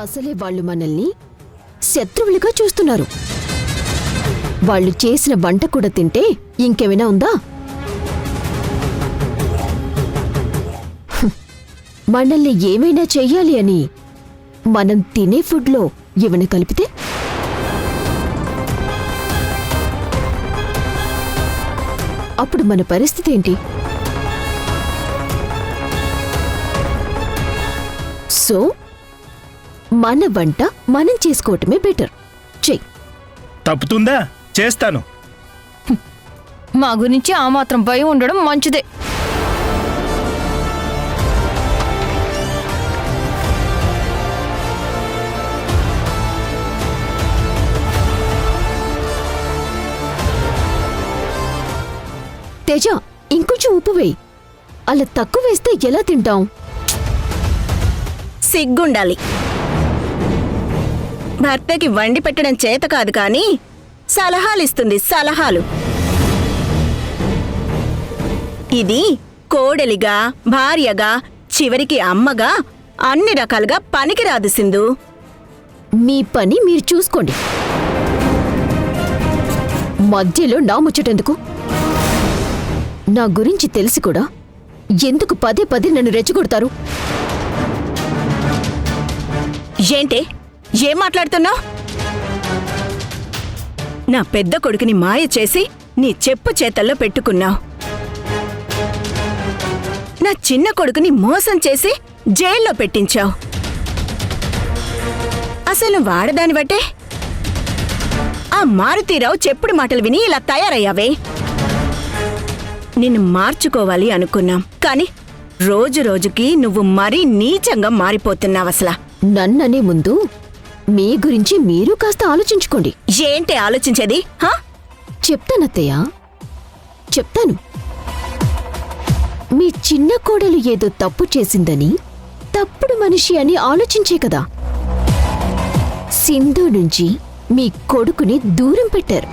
అసలే వాళ్ళు మనల్ని శత్రువులుగా చూస్తున్నారు. వాళ్ళు చేసిన వంట కూడా తింటే ఇంకేమైనా ఉందా? మనల్ని ఏమైనా చెయ్యాలి అని మనం తినే ఫుడ్లో ఏమైనా కలిపితే అప్పుడు మన పరిస్థితి ఏంటి? సో మన వంట మనం చేసుకోవటమే బెటర్. చెయ్. తప్పుతుందా? చేస్తాను. మా గురించి ఆ మాత్రం భయం ఉండడం మంచిదే. తేజ, ఇంకొంచెం ఉప్పు వేయి. అలా తక్కువ వేస్తే ఎలా తింటాం? సిగ్గుండాలి. భర్తకి వండి పెట్టడం చేత కాదు కానీ సలహాలిస్తుంది, సలహాలు. ఇది కోడలిగా, భార్యగా, చివరికి అమ్మగా అన్ని రకాలుగా పనికిరాదు సింధు. మీ పని మీరు చూసుకోండి. మధ్యలో నా ముచ్చటెందుకు? నా గురించి తెలిసి కూడా ఎందుకు పదే పదే నన్ను రెచ్చగొడతారు? ఏంటే, ఏం మాట్లాడుతున్నావు? నా పెద్ద కొడుకుని మాయ చేసి నీ చెప్పు చేతల్లో పెట్టుకున్నావు. నా చిన్న కొడుకుని మోసం చేసి జైల్లో పెట్టించావు. అసలు వాడదాని బట్టే ఆ మారుతీరావు చెప్పుడు మాటలు విని ఇలా తయారయ్యావే. నిన్ను మార్చుకోవాలి అనుకున్నాం, కాని రోజు రోజుకి నువ్వు మరీ నీచంగా మారిపోతున్నావసలా. నన్ననే ముందు మీ గురించి మీరు కాస్త ఆలోచించుకోండి. ఏంటి ఆలోచించేది? చెప్తానత్తయ్య, చెప్తాను. మీ చిన్న కోడలు ఏదో తప్పు చేసిందని, తప్పుడు మనిషి అని ఆలోచించే కదా సింధు నుంచి మీ కొడుకుని దూరం పెట్టారు.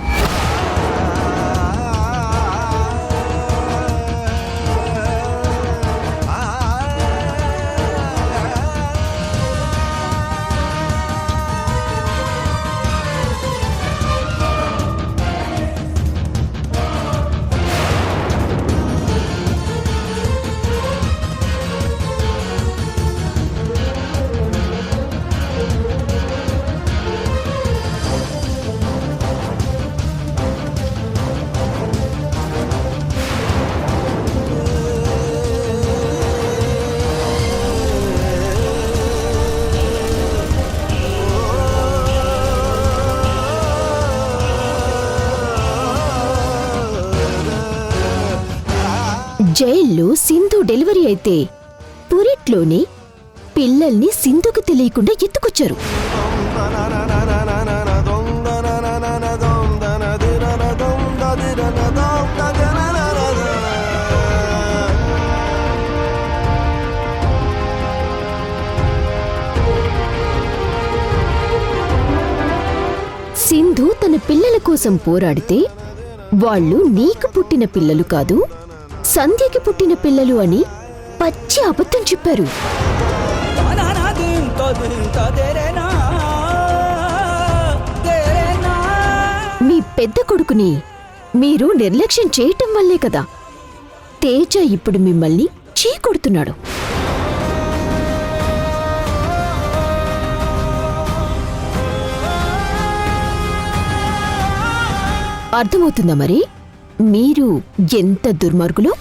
జైల్లో సింధు డెలివరీ అయితే పురిట్లోనే పిల్లల్ని సింధుకు తెలియకుండా ఎత్తుకొచ్చారు. సింధు తన పిల్లల కోసం పోరాడితే వాళ్ళు నీకు పుట్టిన పిల్లలు కాదు, సంధ్యకి పుట్టిన పిల్లలు అని పచ్చి అబద్ధం చెప్పారు. మీ పెద్ద కొడుకుని మీరు నిర్లక్ష్యం చేయటం వల్లే కదా తేజ ఇప్పుడు మిమ్మల్ని చీకొడుతున్నాడు. అర్థమవుతుందా మరి మీరు ఎంత దుర్మార్గులో?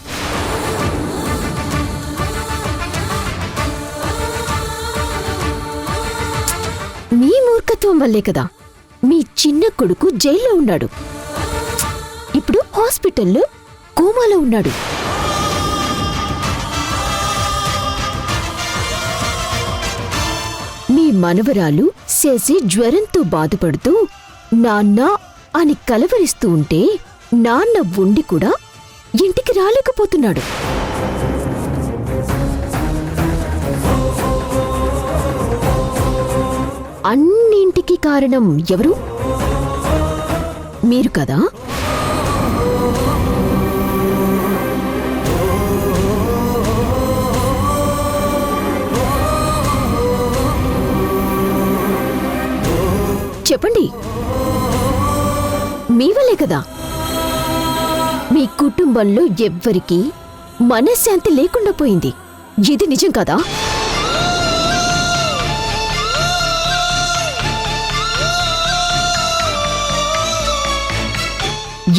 మీ మూర్ఖత్వం వల్లే కదా మీ చిన్న కొడుకు జైల్లో ఉన్నాడు, ఇప్పుడు హాస్పిటల్లో కోమాలో ఉన్నాడు. మీ మనవరాలు శశి జ్వరంతో బాధపడుతూ నాన్న అని కలవరిస్తూ ఉంటే నాన్న ఉండి కూడా ఇంటికి రాలేకపోతున్నాడు. అన్నింటికి కారణం ఎవరు? మీరు కదా? చెప్పండి. మీ వల్లే కదా మీ కుటుంబంలో ఎవ్వరికీ మనశ్శాంతి లేకుండా పోయింది. ఇది నిజం కదా?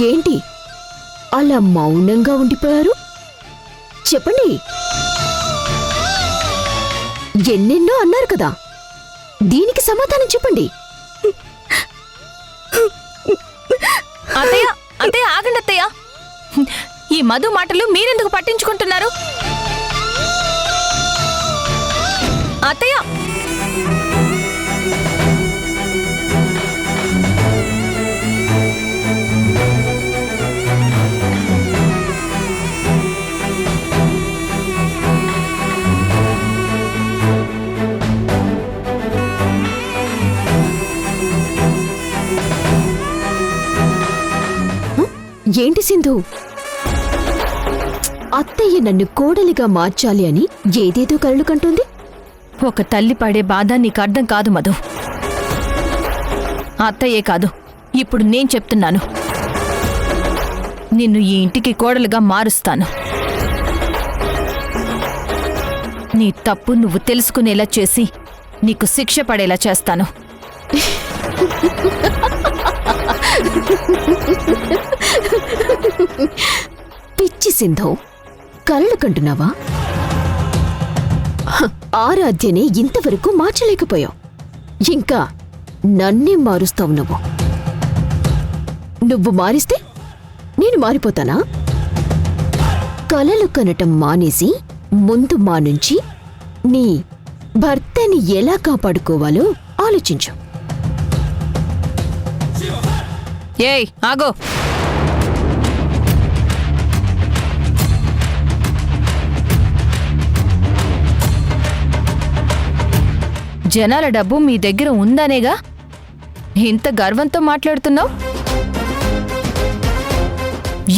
ఏంటి అలా మౌనంగా ఉండిపోయారు? చెప్పండి. ఎన్నెన్నో అన్నారు కదా, దీనికి సమాధానం చెప్పండి. అత్తయ్య అత్తయ్య ఆగండి అత్తయ్య. ఈ మధు మాటలు మీరెందుకు పట్టించుకుంటున్నారు? అత్తయ్య ఏంటి సింధు, అత్తయ్య నన్ను కోడలిగా మార్చాలి అని ఏదేదో కలలు కంటుంది. ఒక తల్లి పడే బాధ నీకు అర్థం కాదు మధు. అత్తయ్యే కాదు, ఇప్పుడు నేను చెప్తున్నాను, నిన్ను ఈ ఇంటికి కోడలుగా మారుస్తాను. నీ తప్పు నువ్వు తెలుసుకునేలా చేసి నీకు శిక్ష పడేలా చేస్తాను. పిచ్చి సింధు, కలలు కంటున్నావా? ఆరాధ్యనే ఇంతవరకు మార్చలేకపోయావు, ఇంకా నన్నే మారుస్తావు నువ్వు. నువ్వు మారిస్తే నేను మారిపోతానా? కలలు కనటం మానేసి ముందు మా నుంచి నీ భర్తని ఎలా కాపాడుకోవాలో ఆలోచించు. ఏయ్ ఆగో. జనాల డబ్బు మీ దగ్గర ఉందనేగా ఇంత గర్వంతో మాట్లాడుతున్నావు?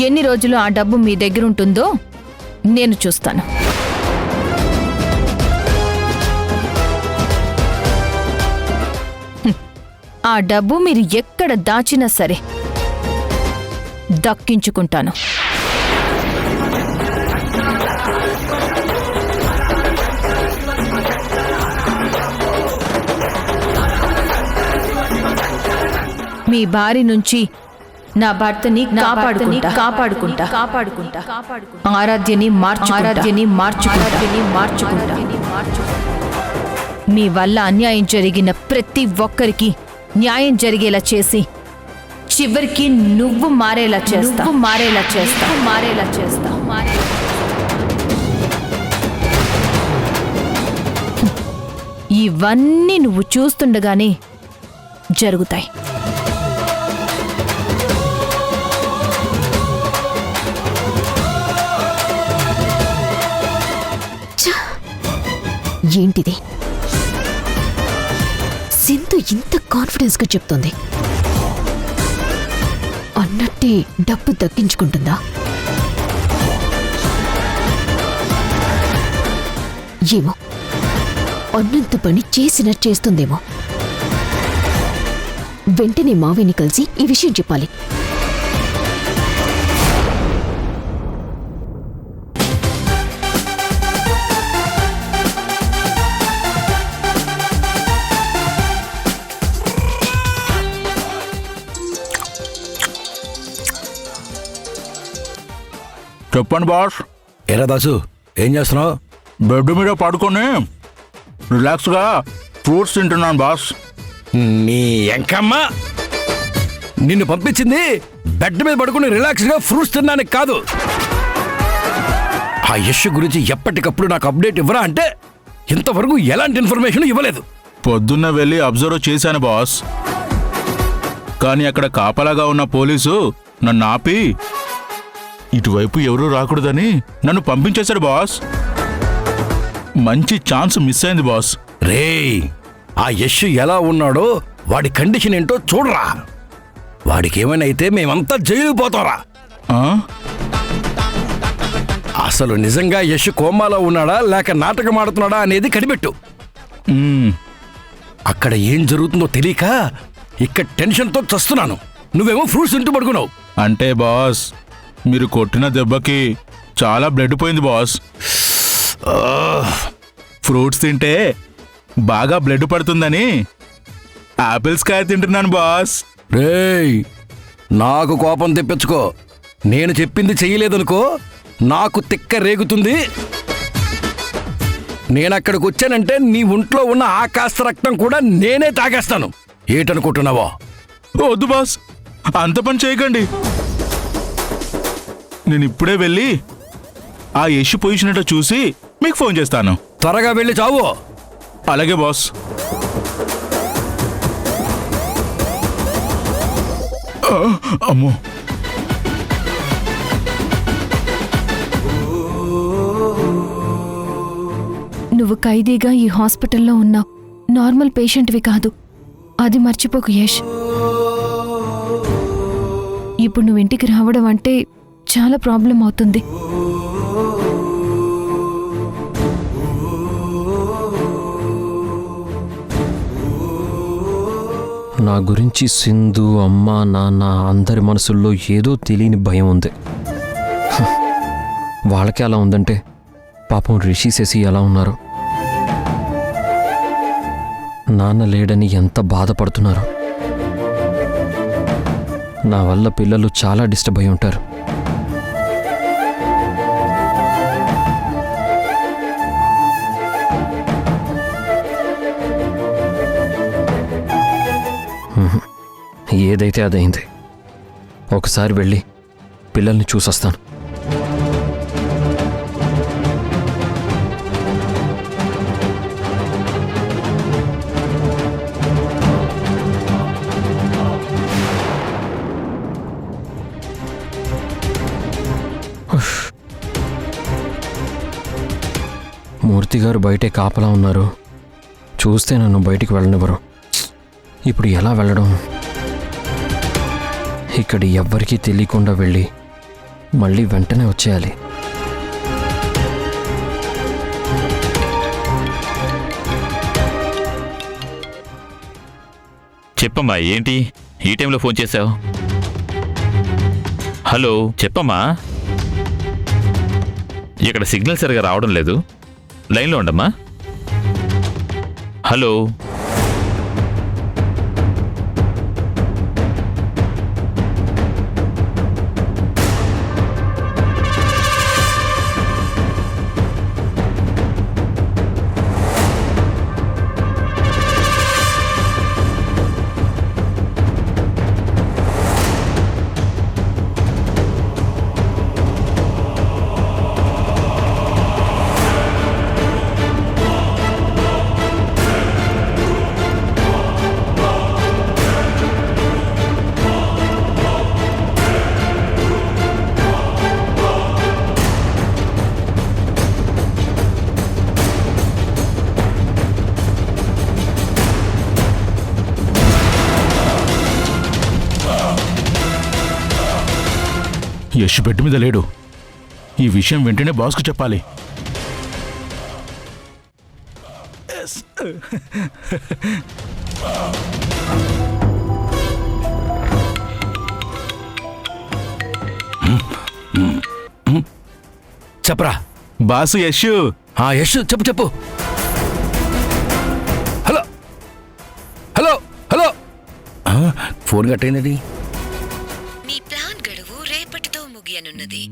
ఎన్ని రోజులు ఆ డబ్బు మీ దగ్గర ఉంటుందో నేను చూస్తాను. ఆ డబ్బు మీరు ఎక్కడ దాచినా సరే దక్కించుకుంటాను. మీ భార్య నుంచి నా భర్తని కాపాడుకుంటా. ఆరాధ్యని మార్చుకుంటా. మీ వల్ల అన్యాయం జరిగిన ప్రతి ఒక్కరికి న్యాయం జరిగేలా చేసి చివరికి నువ్వు మారేలా చేస్తా. ఇవన్నీ నువ్వు చూస్తుండగానే జరుగుతాయి. ఏంటిది? సింధు ఇంత కాన్ఫిడెన్స్ గా చెప్తోంది, అన్నట్టే డబ్బు దక్కించుకుంటుందా? ఏమో, అన్నంత పని చేస్తుందేమో. వెంటనే మావిని కలిసి ఈ విషయం చెప్పాలి. చెప్పండి బాస్. ఎరా దాసు, ఏం చేస్తున్నావు? బెడ్ మీద పడుకొని రిలాక్స్గా ఫ్రూట్స్ తింటున్నాను బాస్. నీ ఎంకమ్మ నిన్ను పంపించింది బెడ్ మీద పడుకుని రిలాక్స్గా ఫ్రూట్స్ తినడానికి కాదు. ఆ యశ్ గురించి ఎప్పటికప్పుడు నాకు అప్డేట్ ఇవ్వరా అంటే ఇంతవరకు ఎలాంటి ఇన్ఫర్మేషన్ ఇవ్వలేదు. పొద్దున్న వెళ్ళి అబ్జర్వ్ చేశాను బాస్, కానీ అక్కడ కాపలాగా ఉన్న పోలీసు నన్ను ఆపి ఇటువైపు ఎవరూ రాకూడదని నన్ను పంపించేశాడు బాస్. మంచి ఛాన్స్ మిస్ అయింది బాస్. రేయ్, ఆ యశ్ ఎలా ఉన్నాడో వాడి కండిషన్ ఏంటో చూడరా. వాడికి ఏమైనా అయితే మేమంతా జైలు పోతారా? అసలు నిజంగా యశ్ కోమాలో ఉన్నాడా లేక నాటకం ఆడుతున్నాడా అనేది కనిపెట్టు. అక్కడ ఏం జరుగుతుందో తెలియక ఇక్కడ టెన్షన్తో చస్తున్నాను. నువ్వేమో ఫ్రూట్స్ తింటూ పడుకున్నావు. అంటే బాస్ మీరు కొట్టిన దెబ్బకి చాలా బ్లడ్ పోయింది బాస్. ఫ్రూట్స్ తింటే బాగా బ్లడ్ పడుతుందని ఆపిల్స్ కాయ తింటున్నాను బాస్. రేయ్, నాకు కోపం తెప్పించుకో. నేను చెప్పింది చెయ్యలేదనుకో నాకు తిక్క రేగుతుంది. నేనక్కడికి వచ్చానంటే నీ ఒంట్లో ఉన్న ఆ కాస్త రక్తం కూడా నేనే తాగేస్తాను. ఏటనుకుంటున్నావో? వద్దు బాస్, అంత పని చేయకండి. నేను ఇప్పుడే వెళ్ళి ఆ యష్ పొజిషన్ చూసి మీకు ఫోన్ చేస్తాను. త్వరగా వెళ్ళి చావు. అలాగే బాస్. అమ్మో, నువ్వు ఖైదీగా ఈ హాస్పిటల్లో ఉన్నావు. నార్మల్ పేషెంట్వి కాదు. అది మర్చిపోకు యష్. ఇప్పుడు నువ్వు ఇంటికి రావడం అంటే చాలా ప్రాబ్లం అవుతుంది. నా గురించి సింధు, అమ్మ, నాన్న అందరి మనసుల్లో ఏదో తెలియని భయం ఉంది. వాళ్ళకే అలా ఉందంటే పాపం రిషి శశి ఎలా ఉన్నారు? నాన్న లేడని ఎంత బాధపడుతున్నారు. నా వల్ల పిల్లలు చాలా డిస్టర్బ్ అయి ఉంటారు. ఏదైతే అదైంది. ఒకసారి వెళ్ళి పిల్లల్ని చూసొస్తాను. మూర్తి గారు బయటే కాపలా ఉన్నారు. చూస్తే నన్ను బయటికి వెళ్ళనివ్వరు. ఇప్పుడు ఎలా వెళ్ళడం? ఇక్కడ ఎవ్వరికీ తెలియకుండా వెళ్ళి మళ్ళీ వెంటనే వచ్చేయాలి. చెప్పమ్మా, ఏంటి ఈ టైంలో ఫోన్ చేశావు? హలో, చెప్పమ్మా. ఇక్కడ సిగ్నల్ సరిగా రావడం లేదు. లైన్లో ఉండమ్మా. హలో. యష్ బెడ్ మీద లేడు. ఈ విషయం వెంటనే బాస్కు చెప్పాలి. చెప్పరా బాసు. యష్. యశ్, చెప్పు చెప్పు. Hello hello hello. ఫోన్ కట్టయిందండి. మీ ప్లాన్ గడువు రేపటితో ముగియనున్నది.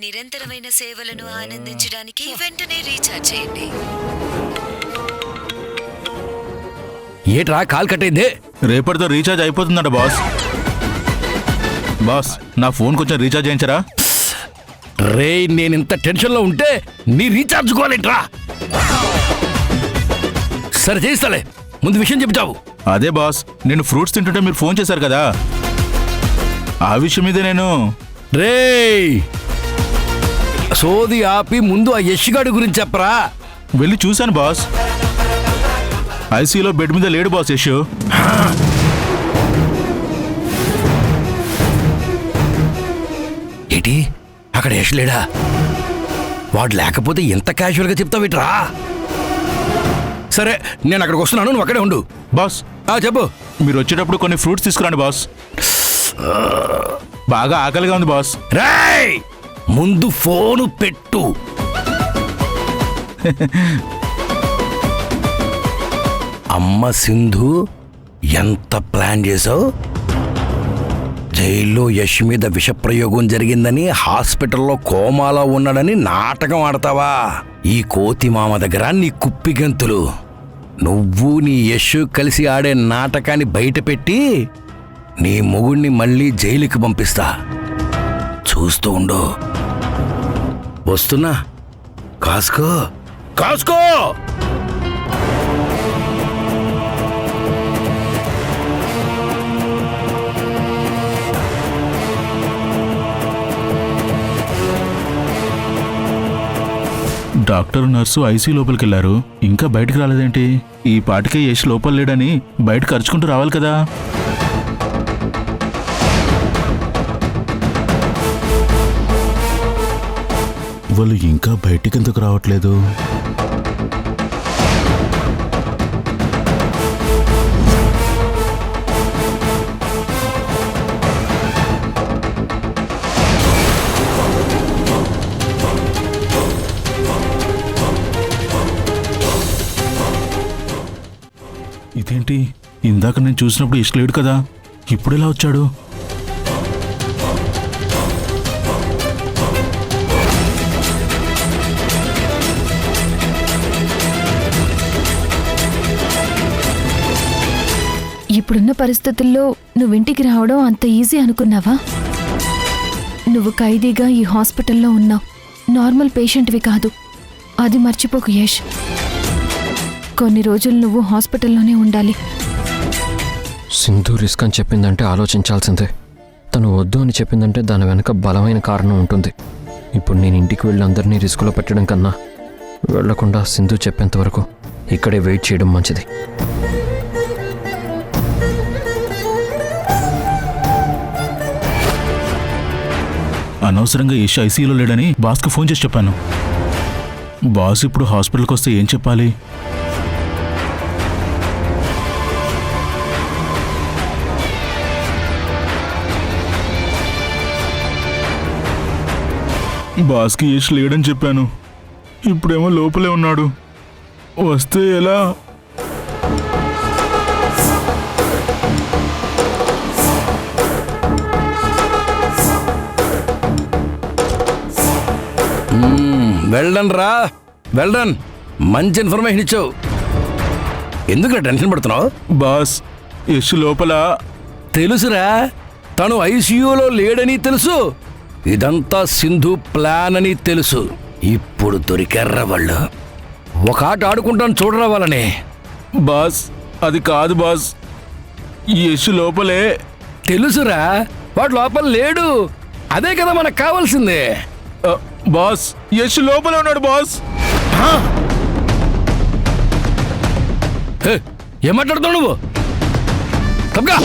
నిరంతరమైన సేవలను ఆనందించడానికి వెంటనే రీఛార్జ్ చేయండి. ఏట్రా కాల్ కట్టయిందే? రేపటితో రీఛార్జ్ అయిపోతుందట బాస్. బాస్, నా ఫోన్ కొంచెం రీఛార్జ్ చేయించరా? రే, నేనింత టెన్షన్లో ఉంటే నీ రీఛార్జ్ కోలేట్రా. సరే చేయిస్తాలే, ముందు విషయం చెప్తావు. అదే బాస్, నేను ఫ్రూట్స్ తింటుంటే మీరు ఫోన్ చేశారు కదా, ఆ విషయం మీద నేను. రే, సోది ఆపి ముందు ఆ యష్ గాడి గురించి చెప్పరా. వెళ్ళి చూశాను బాస్. ఐసీయూలో బెడ్ మీద లేడు బాస్ యష్. ఏంటి, అక్కడ యష్ లేడా? వాడు లేకపోతే ఎంత క్యాజువల్గా చెప్తావిట్రా? సరే నేను అక్కడికి వస్తున్నాను, నువ్వు అక్కడే ఉండు. బాస్ చెప్పు. మీరు వచ్చేటప్పుడు కొన్ని ఫ్రూట్స్ తీసుకురండి బాస్. బాగా ఆకలిగా ఉంది బాస్. రేయ్, ముందు ఫోను పెట్టు. అమ్మ సింధు, ఎంత ప్లాన్ చేసావు? జైల్లో యష్ మీద విషప్రయోగం జరిగిందని, హాస్పిటల్లో కోమాలో ఉన్నాడని నాటకం ఆడతావా? ఈ కోతి మామ దగ్గర నీ కుప్పి గంతులు. నువ్వు నీ యష్ కలిసి ఆడే నాటకాన్ని బయటపెట్టి నీ మొగుణ్ణి మళ్ళీ జైలుకి పంపిస్తా. చూస్తూ ఉండు. వస్తున్నా. కాసుకో కాసుకో. డాక్టర్ నర్సు ఐసీ లోపలికి వెళ్ళారు, ఇంకా బయటకు రాలేదేంటి? ఈ పాటికే యష్ లోపల లేడని బయట ఖర్చుకుంటూ రావాలి కదా. వాళ్ళు ఇంకా బయటికి ఎందుకు రావట్లేదు? ఇదేంటి, ఇందాక నేను చూసినప్పుడు యష్ లేడు కదా, ఇప్పుడు ఎలా వచ్చాడు? ఇప్పుడున్న పరిస్థితుల్లో నువ్వింటికి రావడం అంత ఈజీ అనుకున్నావా? నువ్వు ఖైదీగా ఈ హాస్పిటల్లో ఉన్నావు, నార్మల్ పేషెంట్వి కాదు. అది మర్చిపోకు యష్. కొన్ని రోజులు నువ్వు హాస్పిటల్లోనే ఉండాలి. సింధు రిస్క్ అని చెప్పిందంటే ఆలోచించాల్సిందే. తను వద్దు అని చెప్పిందంటే దాని వెనక బలమైన కారణం ఉంటుంది. ఇప్పుడు నేను ఇంటికి వెళ్ళి అందరినీ రిస్కులో పెట్టడం కన్నా వెళ్లకుండా సింధు చెప్పేంత వరకు ఇక్కడే వెయిట్ చేయడం మంచిది. అనవసరంగా యష్ ఐసీయూలో లేడని బాస్కి ఫోన్ చేసి చెప్పాను. బాస్ ఇప్పుడు హాస్పిటల్కి వస్తే ఏం చెప్పాలి? బాస్కి యష్ లేడని చెప్పాను, ఇప్పుడేమో లోపలే ఉన్నాడు. వస్తే ఎలా? వెల్డన్ రా, వెల్డన్. మంచి ఇన్ఫర్మేషన్ ఇచ్చావు. ఎందుకు టెన్షన్ పడుతున్నావు? బాస్, యష్ లోపల. తెలుసురా, తను ఐసీయూలో లేడని తెలుసు. ఇదంతా సింధు ప్లాన్ అని తెలుసు. ఇప్పుడు దొరికారా వాళ్ళు. ఒక ఆట ఆడుకుంటాను చూడరా వాళ్ళని. బాస్, అది కాదు బాస్, యష్ లోపలే. తెలుసురా, వాడు లోపల లేడు. అదే కదా మనకు కావాల్సిందే. బాస్, యష్ లోపలే ఉన్నాడు బాస్. ఏం మాట్లాడుతున్నావు నువ్వు? తప్పగా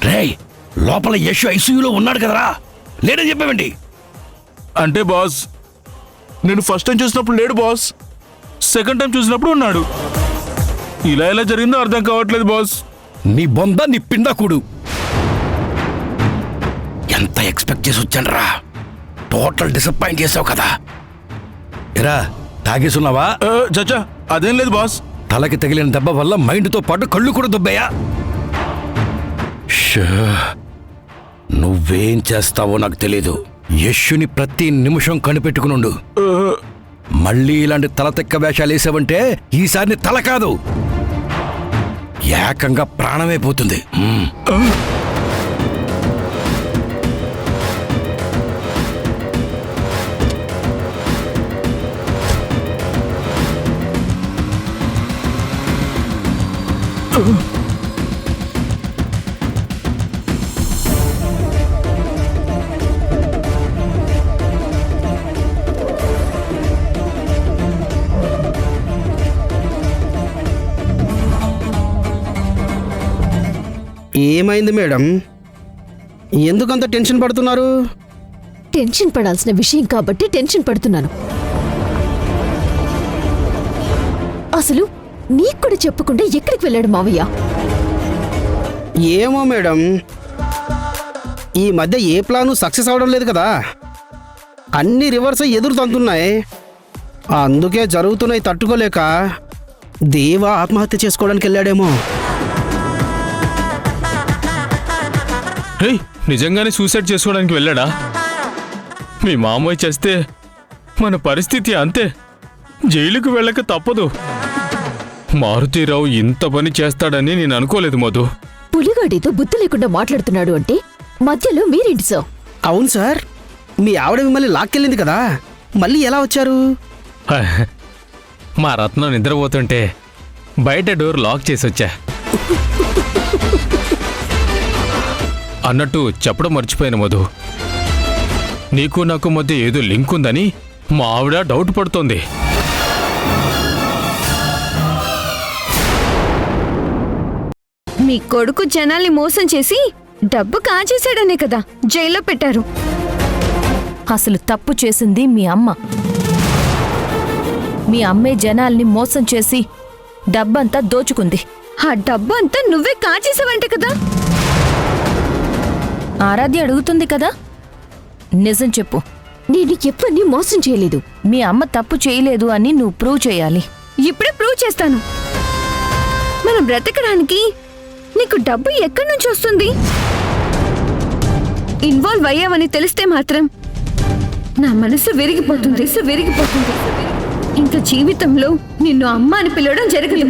రేయ్, లోపల యశ్ ఐసీయూలో ఉన్నాడు కదరా, లేడని చెప్పావండి. అంటే బాస్, నేను ఫస్ట్ టైం చూసినప్పుడు లేడు బాస్, సెకండ్ టైం చూసినప్పుడు ఉన్నాడు. ఇలా ఎలా జరిగిందో అర్థం కావట్లేదు బాస్. నీ బొంద నీ పిండాకుడు. ఎంత ఎక్స్పెక్ట్ చేసి వచ్చాను రా, టోటల్ డిసప్పాయింట్ చేసావు కదా. ఎరా, తాగేసున్నావా? చచ్చా, అదేం లేదు బాస్. తలకి తగిలిన దెబ్బ వల్ల మైండ్తో పాటు కళ్ళు కూడా దుబ్బయ్యా. నువ్వేం చేస్తావో నాకు తెలీదు. యశుని ప్రతి నిమిషం కనిపెట్టుకునుండు. మళ్ళీ ఇలాంటి తలతెక్క వేషాలు వేసావంటే ఈసారి తల కాదు, ఏకంగా ప్రాణమే పోతుంది. ఏమైంది మేడం? ఎందుకంత టెన్షన్ పడుతున్నారు? టెన్షన్ పడాల్సిన విషయం కాబట్టి టెన్షన్ పడుతున్నాను. అసలు నీకు కూడా చెప్పకుండా ఎక్కడికి వెళ్ళాడు మావయ్య? ఏమో మేడం, ఈ మధ్య ఏ ప్లాను సక్సెస్ అవడం లేదు కదా, అన్ని రివర్స్ ఎదురు తంతున్నాయి. అందుకే జరుగుతున్నాయి తట్టుకోలేక దేవ ఆత్మహత్య చేసుకోవడానికి వెళ్ళాడేమో. రేయ్, నిజంగానే సూసైడ్ చేసుకోవడానికి వెళ్ళాడా? మీ మామయ్య చేస్తే మన పరిస్థితి అంతే. జైలుకు వెళ్ళక తప్పదు. మారుతీరావు ఇంత పని చేస్తాడని నేను అనుకోలేదు మధు. పులిగాడితో బుద్ధి లేకుండా మాట్లాడుతున్నాడు అంటే మధ్యలో మీరేంటి సార్? అవును సార్, మీ ఆవిడ మిమ్మల్ని లాక్కెళ్ళింది కదా, మళ్ళీ ఎలా వచ్చారు? మా రత్నం నిద్రపోతుంటే బయట డోర్ లాక్ చేసి వచ్చా. అన్నట్టు చెప్పడం మర్చిపోయాను మధు, నీకు నాకు మధ్య ఏదో లింక్ ఉందని మా ఆవిడ డౌట్ పడుతోంది. మీ కొడుకు జనాల్ని మోసం చేసి డబ్బు కాజేశాడనే కదా జైల్లో పెట్టారు. అసలు తప్పు చేసింది మీ అమ్మ. మీ అమ్మే జనాల్ని మోసం చేసి డబ్బంతా దోచుకుంది. ఆ డబ్బంతా నువ్వే కాజేసావంటే కదా. ఆరాధ్య అడుగుతుంది కదా, నిజం చెప్పు. నేను ఎవ్వరిని మోసం చేయలేదు. మీ అమ్మ తప్పు చేయలేదు అని నువ్వు ప్రూవ్ చేయాలి. ఇప్పుడే ప్రూవ్ చేస్తాను. మనం బ్రతకడానికి నీకు డబ్బు ఎక్కడి నుంచి వస్తుంది? ఇన్వాల్వ్ అయ్యావని తెలిస్తే మాత్రం నా మనసు విరిగిపోతుంది. ఇంకా జీవితంలో నిన్ను అమ్మ అని పిలవడం జరగదు.